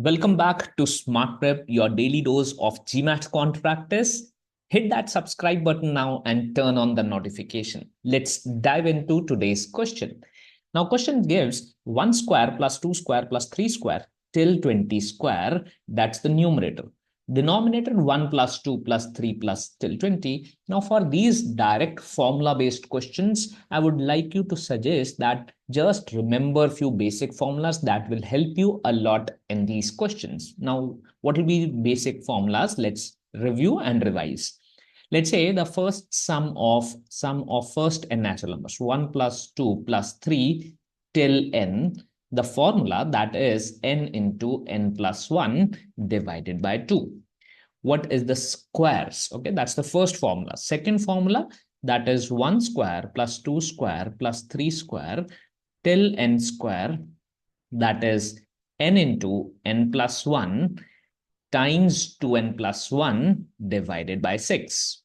Welcome back to Smart Prep, your daily dose of GMAT Quant practice. Hit that subscribe button now and turn on the notification. Let's dive into today's question. Now, question gives 1 square plus 2 square plus 3 square till 20 square. That's the numerator. Denominator 1 plus 2 plus 3 plus till 20. Now, for these direct formula-based questions, I would like you to suggest that just remember a few basic formulas that will help you a lot in these questions. Now, what will be basic formulas? Let's review and revise. Let's say the first sum of first n natural numbers, 1 plus 2 plus 3 till n. The formula that is n into n plus 1 divided by 2. What is the squares? Okay, that's the first formula. Second formula, that is 1 square plus 2 square plus 3 square till n square, that is n into n plus 1 times 2n plus 1 divided by 6.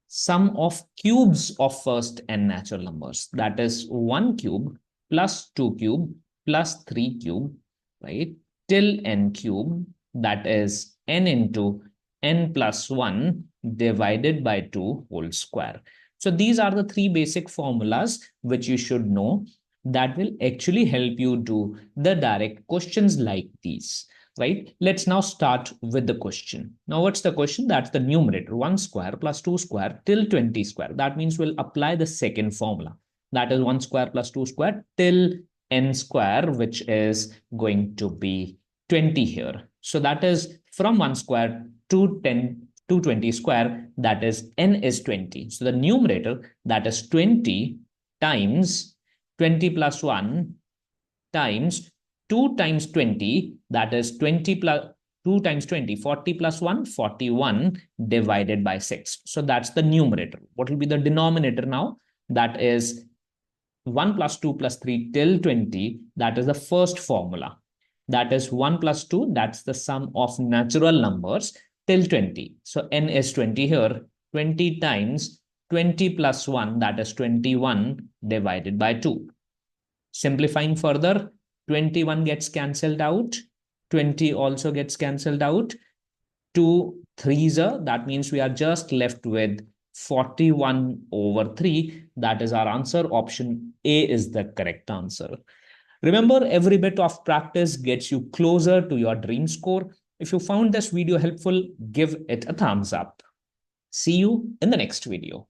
Sum of cubes of first n natural numbers, that is 1 cube plus 2 cube plus 3 cube, right, till n cube, that is n into n plus 1 divided by 2 whole square. So these are the three basic formulas which you should know that will actually help you do the direct questions like these, right? Let's now start with the question. Now, what's the question? That's the numerator, 1 square plus 2 square till 20 square. That means we'll apply the second formula. That is 1 square plus 2 square till n square, which is going to be 20 here. So that is from 1 square to 20 square, that is n is 20. So the numerator, that is 20 times 20 plus 1 times 2 times 20, that is 20 plus 2 times 20, 40 plus 1, 41 divided by 6. So that's the numerator. What will be the denominator now? That is 1 plus 2 plus 3 till 20. That is the first formula. That is 1 plus 2. That's the sum of natural numbers till 20. So n is 20 here. 20 times 20 plus 1, that is 21 divided by 2. Simplifying further, 21 gets cancelled out. 20 also gets cancelled out. 2 3s are, that means we are just left with 41 over 3. That is our answer. Option A is the correct answer. Remember, every bit of practice gets you closer to your dream score. If you found this video helpful, give it a thumbs up. See you in the next video.